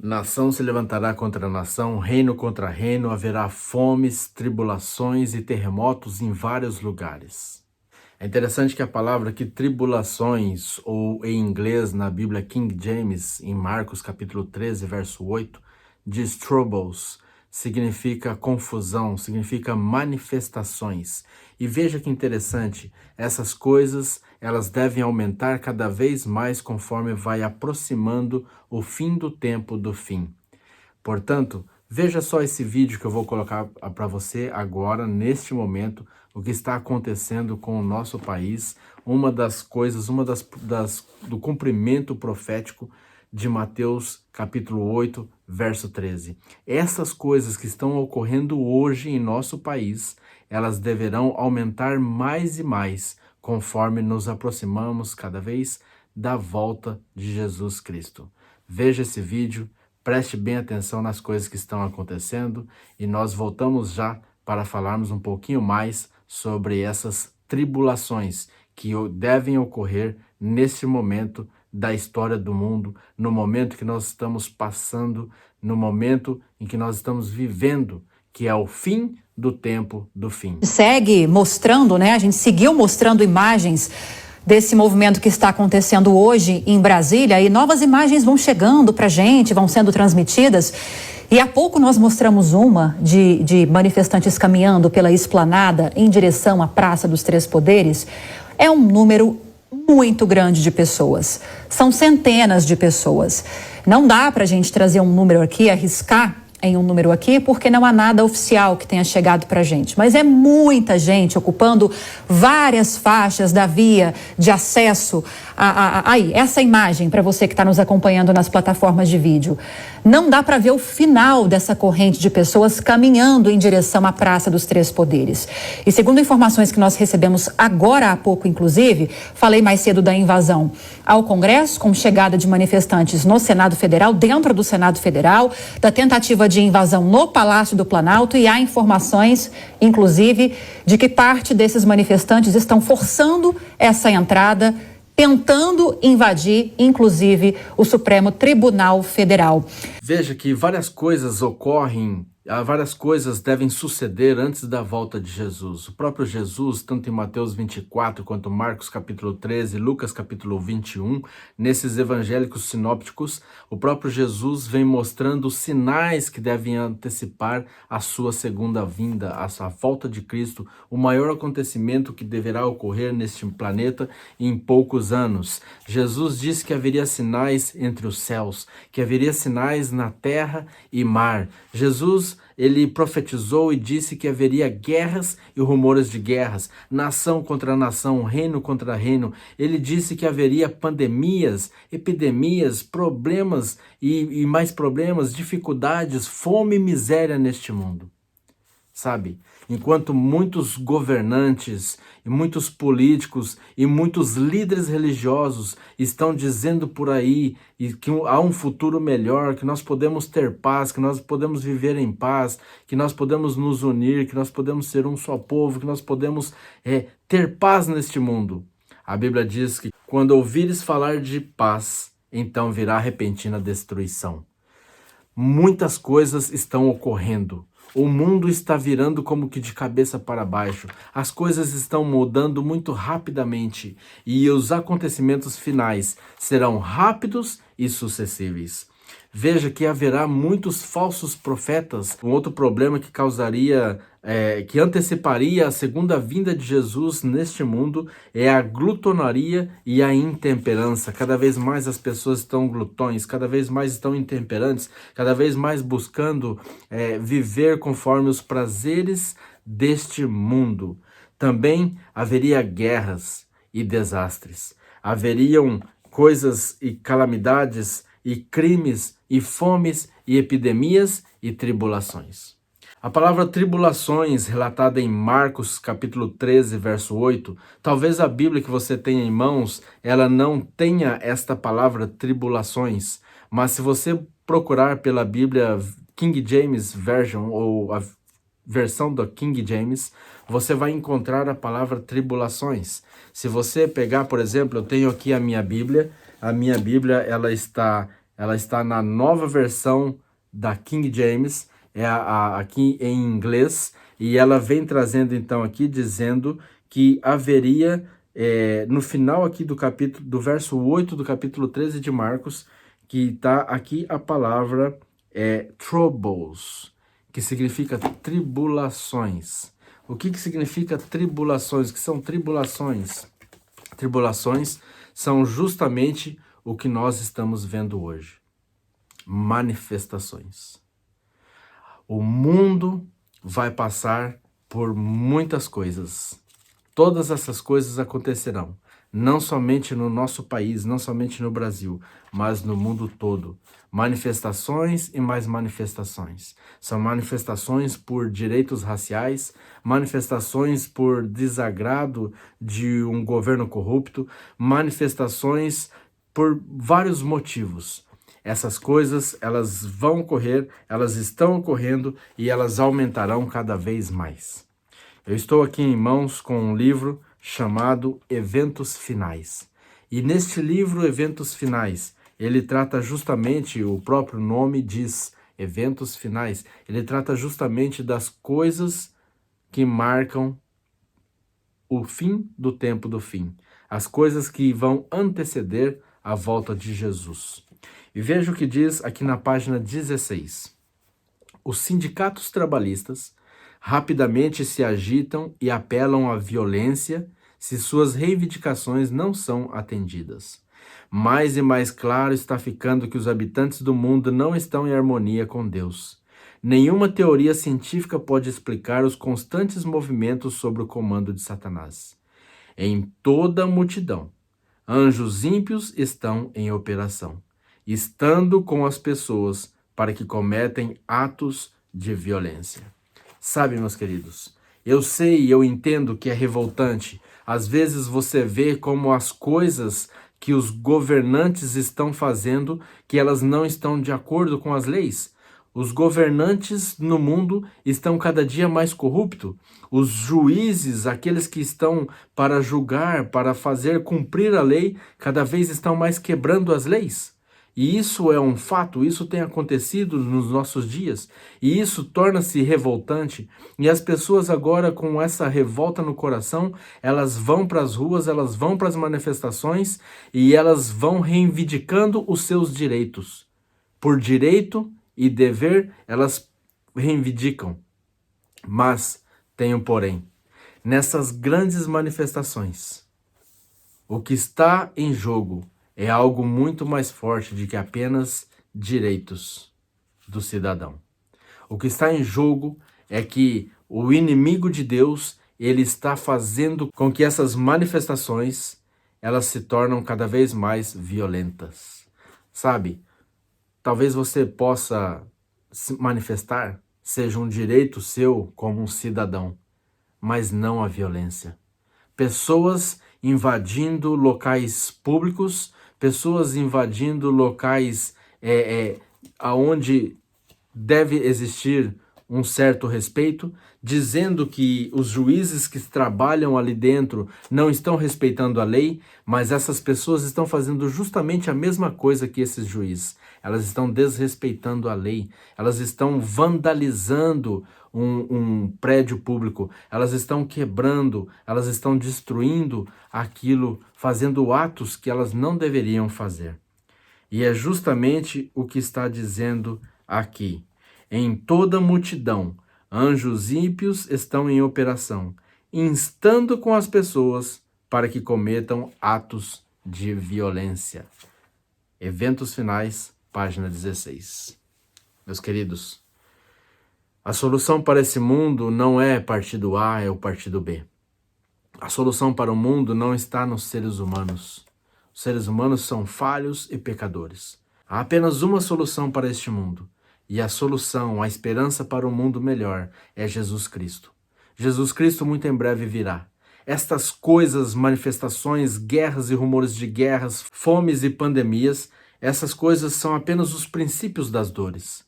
Nação se levantará contra nação, reino contra reino, haverá fomes, tribulações e terremotos em vários lugares. É interessante que a palavra aqui, tribulações, ou em inglês, na Bíblia King James, em Marcos capítulo 13, verso 8, diz troubles, significa confusão, significa manifestações. E veja que interessante, essas coisas, elas devem aumentar cada vez mais conforme vai aproximando o fim do tempo do fim. Portanto, veja só esse vídeo que eu vou colocar para você agora, neste momento, o que está acontecendo com o nosso país, uma das coisas, do cumprimento profético de Mateus capítulo 8, verso 13. Essas coisas que estão ocorrendo hoje em nosso país, elas deverão aumentar mais e mais, conforme nos aproximamos cada vez da volta de Jesus Cristo. Veja esse vídeo, preste bem atenção nas coisas que estão acontecendo e nós voltamos já para falarmos um pouquinho mais sobre essas tribulações que devem ocorrer nesse momento da história do mundo, no momento que nós estamos passando, no momento em que nós estamos vivendo, que é o fim do tempo do fim. Segue mostrando, né? A gente seguiu mostrando imagens desse movimento que está acontecendo hoje em Brasília, e novas imagens vão chegando para a gente, vão sendo transmitidas. E há pouco nós mostramos uma de manifestantes caminhando pela esplanada em direção à Praça dos Três Poderes. É um número muito grande de pessoas, são centenas de pessoas. Não dá para a gente trazer um número aqui, arriscar em um número aqui, porque não há nada oficial que tenha chegado para a gente. Mas é muita gente ocupando várias faixas da via de acesso. Aí, essa imagem para você que está nos acompanhando nas plataformas de vídeo. Não dá para ver o final dessa corrente de pessoas caminhando em direção à Praça dos Três Poderes. E segundo informações que nós recebemos agora há pouco, inclusive, falei mais cedo da invasão ao Congresso, com chegada de manifestantes no Senado Federal, dentro do Senado Federal, da tentativa de invasão no Palácio do Planalto, e há informações, inclusive, de que parte desses manifestantes estão forçando essa entrada, tentando invadir, inclusive, o Supremo Tribunal Federal. Veja que várias coisas ocorrem, várias coisas devem suceder antes da volta de Jesus. O próprio Jesus, tanto em Mateus 24, quanto Marcos capítulo 13, Lucas capítulo 21, nesses evangélicos sinópticos, o próprio Jesus vem mostrando os sinais que devem antecipar a sua segunda vinda, a sua volta de Cristo, o maior acontecimento que deverá ocorrer neste planeta em poucos anos. Jesus disse que haveria sinais entre os céus, que haveria sinais na terra e mar. Jesus, ele profetizou e disse que haveria guerras e rumores de guerras, nação contra nação, reino contra reino. Ele disse que haveria pandemias, epidemias, problemas e mais problemas, dificuldades, fome e miséria neste mundo. Sabe, enquanto muitos governantes, e muitos políticos e muitos líderes religiosos estão dizendo por aí que há um futuro melhor, que nós podemos ter paz, que nós podemos viver em paz, que nós podemos nos unir, que nós podemos ser um só povo, que nós podemos ter paz neste mundo. A Bíblia diz que quando ouvires falar de paz, então virá repentina destruição. Muitas coisas estão ocorrendo. O mundo está virando como que de cabeça para baixo. As coisas estão mudando muito rapidamente e os acontecimentos finais serão rápidos e sucessíveis. Veja que haverá muitos falsos profetas. Um outro problema que que anteciparia a segunda vinda de Jesus neste mundo é a glutonaria e a intemperança. Cada vez mais as pessoas estão glutões, cada vez mais estão intemperantes, cada vez mais buscando viver conforme os prazeres deste mundo. Também haveria guerras e desastres. Haveriam coisas e calamidades e crimes e fomes e epidemias e tribulações. A palavra tribulações, relatada em Marcos capítulo 13, verso 8, talvez a Bíblia que você tenha em mãos, ela não tenha esta palavra tribulações, mas se você procurar pela Bíblia King James Version, ou a versão da King James, você vai encontrar a palavra tribulações. Se você pegar, por exemplo, eu tenho aqui a minha Bíblia ela está ela está na nova versão da King James, aqui em inglês, e ela vem trazendo então aqui, dizendo que haveria, no final aqui do verso 8 do capítulo 13 de Marcos, que está aqui a palavra troubles, que significa tribulações. O que significa tribulações? O que são tribulações? Tribulações são justamente o que nós estamos vendo hoje. Manifestações. O mundo vai passar por muitas coisas. Todas essas coisas acontecerão, não somente no nosso país, não somente no Brasil, mas no mundo todo. Manifestações e mais manifestações. São manifestações por direitos raciais, manifestações por desagrado de um governo corrupto, manifestações por vários motivos. Essas coisas, elas vão ocorrer, elas estão ocorrendo e elas aumentarão cada vez mais. Eu estou aqui em mãos com um livro chamado Eventos Finais. E neste livro, Eventos Finais, ele trata justamente, o próprio nome diz, Eventos Finais, ele trata justamente das coisas que marcam o fim do tempo do fim. As coisas que vão anteceder a volta de Jesus. E veja o que diz aqui na página 16. Os sindicatos trabalhistas rapidamente se agitam e apelam à violência se suas reivindicações não são atendidas. Mais e mais claro está ficando que os habitantes do mundo não estão em harmonia com Deus. Nenhuma teoria científica pode explicar os constantes movimentos sob o comando de Satanás. Em toda a multidão, anjos ímpios estão em operação, estando com as pessoas para que cometem atos de violência. Sabe, meus queridos, eu sei e eu entendo que é revoltante. Às vezes você vê como as coisas que os governantes estão fazendo, que elas não estão de acordo com as leis. Os governantes no mundo estão cada dia mais corruptos. Os juízes, aqueles que estão para julgar, para fazer cumprir a lei, cada vez estão mais quebrando as leis. E isso é um fato, isso tem acontecido nos nossos dias. E isso torna-se revoltante. E as pessoas agora, com essa revolta no coração, elas vão para as ruas, elas vão para as manifestações e elas vão reivindicando os seus direitos. Por direito e dever, elas reivindicam. Mas tem um porém. Nessas grandes manifestações, o que está em jogo é algo muito mais forte do que apenas direitos do cidadão. O que está em jogo é que o inimigo de Deus, ele está fazendo com que essas manifestações, elas se tornam cada vez mais violentas. Sabe, talvez você possa se manifestar, seja um direito seu como um cidadão, mas não a violência. Pessoas invadindo locais públicos, pessoas invadindo locais aonde deve existir um certo respeito, dizendo que os juízes que trabalham ali dentro não estão respeitando a lei, mas essas pessoas estão fazendo justamente a mesma coisa que esses juízes. Elas estão desrespeitando a lei, elas estão vandalizando um prédio público, elas estão quebrando, elas estão destruindo aquilo, fazendo atos que elas não deveriam fazer. E é justamente o que está dizendo aqui. Em toda multidão, anjos ímpios estão em operação, instando com as pessoas para que cometam atos de violência. Eventos Finais, página 16. Meus queridos, a solução para esse mundo não é partido A, é o partido B. A solução para o mundo não está nos seres humanos. Os seres humanos são falhos e pecadores. Há apenas uma solução para este mundo. E a solução, a esperança para um mundo melhor é Jesus Cristo. Jesus Cristo muito em breve virá. Estas coisas, manifestações, guerras e rumores de guerras, fomes e pandemias, essas coisas são apenas os princípios das dores.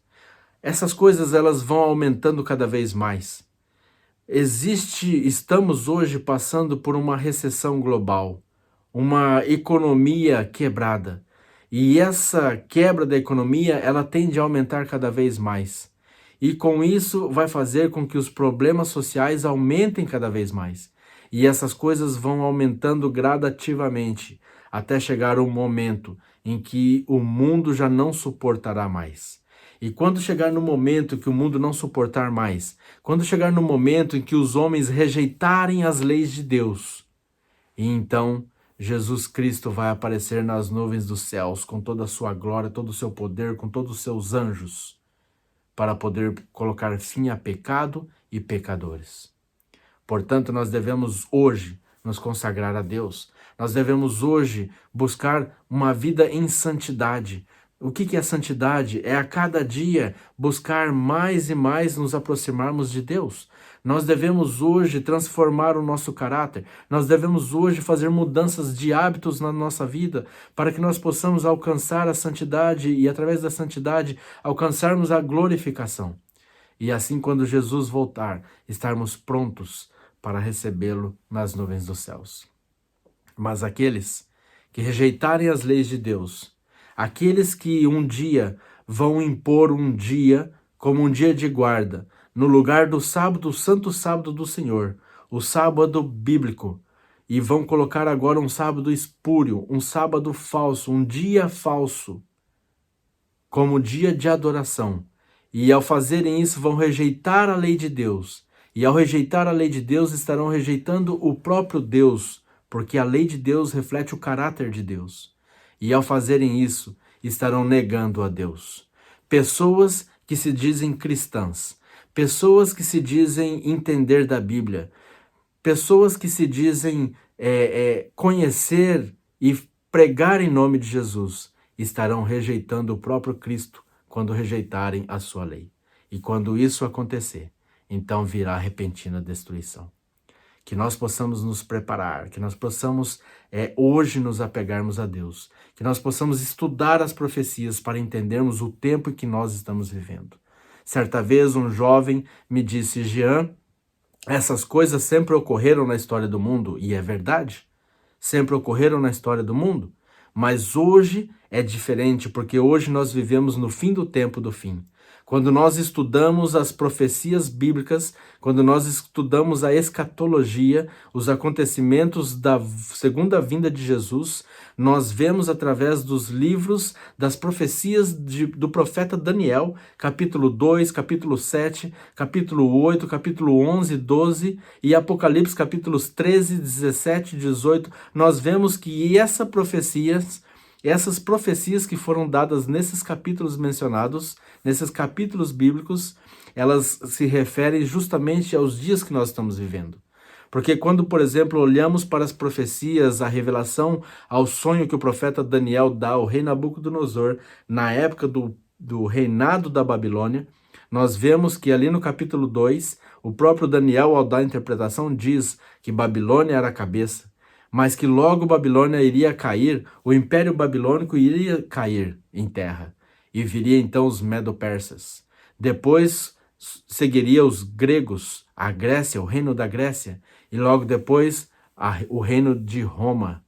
Essas coisas elas vão aumentando cada vez mais. Estamos hoje passando por uma recessão global, uma economia quebrada. E essa quebra da economia, ela tende a aumentar cada vez mais. E com isso vai fazer com que os problemas sociais aumentem cada vez mais. E essas coisas vão aumentando gradativamente, até chegar um momento em que o mundo já não suportará mais. E quando chegar no momento que o mundo não suportar mais, quando chegar no momento em que os homens rejeitarem as leis de Deus, e então Jesus Cristo vai aparecer nas nuvens dos céus com toda a sua glória, todo o seu poder, com todos os seus anjos, para poder colocar fim a pecado e pecadores. Portanto, nós devemos hoje nos consagrar a Deus. Nós devemos hoje buscar uma vida em santidade. O que é santidade? É a cada dia buscar mais e mais nos aproximarmos de Deus. Nós devemos hoje transformar o nosso caráter. Nós devemos hoje fazer mudanças de hábitos na nossa vida para que nós possamos alcançar a santidade e, através da santidade, alcançarmos a glorificação. E assim, quando Jesus voltar, estarmos prontos para recebê-lo nas nuvens dos céus. Mas aqueles que rejeitarem as leis de Deus, aqueles que um dia vão impor um dia como um dia de guarda, no lugar do sábado, o santo sábado do Senhor, o sábado bíblico, e vão colocar agora um sábado espúrio, um sábado falso, um dia falso, como dia de adoração. E ao fazerem isso, vão rejeitar a lei de Deus. E ao rejeitar a lei de Deus, estarão rejeitando o próprio Deus, porque a lei de Deus reflete o caráter de Deus. E ao fazerem isso, estarão negando a Deus. Pessoas que se dizem cristãs, pessoas que se dizem entender da Bíblia, pessoas que se dizem conhecer e pregar em nome de Jesus, estarão rejeitando o próprio Cristo quando rejeitarem a sua lei. E quando isso acontecer, então virá repentina destruição. Que nós possamos nos preparar, que nós possamos hoje nos apegarmos a Deus, que nós possamos estudar as profecias para entendermos o tempo em que nós estamos vivendo. Certa vez um jovem me disse: Jean, essas coisas sempre ocorreram na história do mundo, e é verdade, sempre ocorreram na história do mundo, mas hoje é diferente, porque hoje nós vivemos no fim do tempo do fim. Quando nós estudamos as profecias bíblicas, quando nós estudamos a escatologia, os acontecimentos da segunda vinda de Jesus, nós vemos através dos livros das profecias do profeta Daniel, capítulo 2, capítulo 7, capítulo 8, capítulo 11, 12 e Apocalipse, capítulos 13, 17 e 18, nós vemos que essas profecias que foram dadas nesses capítulos mencionados, nesses capítulos bíblicos, elas se referem justamente aos dias que nós estamos vivendo. Porque quando, por exemplo, olhamos para as profecias, a revelação ao sonho que o profeta Daniel dá ao rei Nabucodonosor, na época do reinado da Babilônia, nós vemos que ali no capítulo 2, o próprio Daniel, ao dar a interpretação, diz que Babilônia era a cabeça, mas que logo Babilônia iria cair, o Império Babilônico iria cair em terra, e viria então os Medo-Persas. Depois seguiria os gregos, a Grécia, o reino da Grécia, e logo depois o reino de Roma,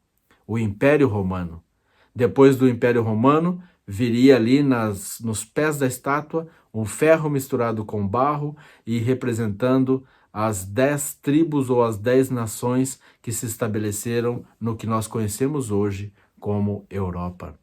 o Império Romano. Depois do Império Romano, viria ali nos pés da estátua um ferro misturado com barro e representando as 10 tribos ou as 10 nações que se estabeleceram no que nós conhecemos hoje como Europa.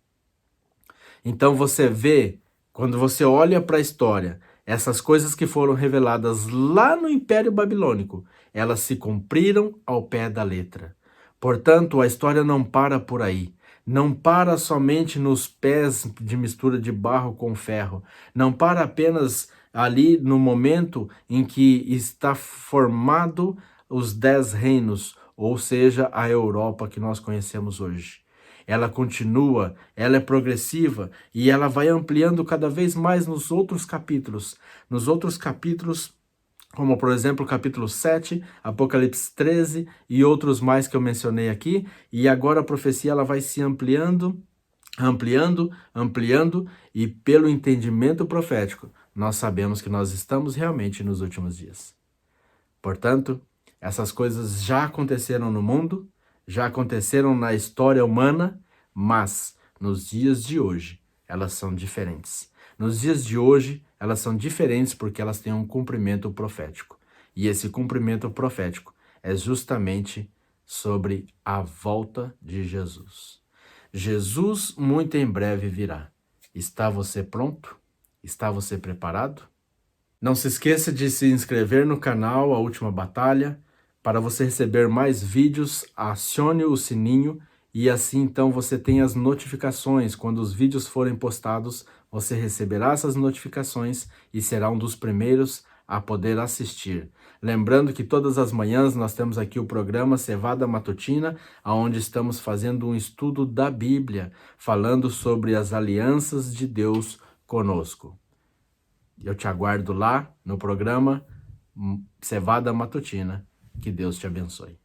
Então você vê, quando você olha para a história, essas coisas que foram reveladas lá no Império Babilônico, elas se cumpriram ao pé da letra. Portanto, a história não para por aí. Não para somente nos pés de mistura de barro com ferro. Não para apenas ali no momento em que está formado os 10 reinos, ou seja, a Europa que nós conhecemos hoje. Ela continua, ela é progressiva e ela vai ampliando cada vez mais nos outros capítulos. Nos outros capítulos, como por exemplo o capítulo 7, Apocalipse 13 e outros mais que eu mencionei aqui. E agora a profecia ela vai se ampliando, e pelo entendimento profético, nós sabemos que nós estamos realmente nos últimos dias. Portanto, essas coisas já aconteceram no mundo, já aconteceram na história humana, mas nos dias de hoje, elas são diferentes. Nos dias de hoje, elas são diferentes porque elas têm um cumprimento profético. E esse cumprimento profético é justamente sobre a volta de Jesus. Jesus muito em breve virá. Está você pronto? Está você preparado? Não se esqueça de se inscrever no canal A Última Batalha. Para você receber mais vídeos, acione o sininho e assim então você tem as notificações. Quando os vídeos forem postados, você receberá essas notificações e será um dos primeiros a poder assistir. Lembrando que todas as manhãs nós temos aqui o programa Cevada Matutina, onde estamos fazendo um estudo da Bíblia, falando sobre as alianças de Deus conosco. Eu te aguardo lá no programa Cevada Matutina. Que Deus te abençoe.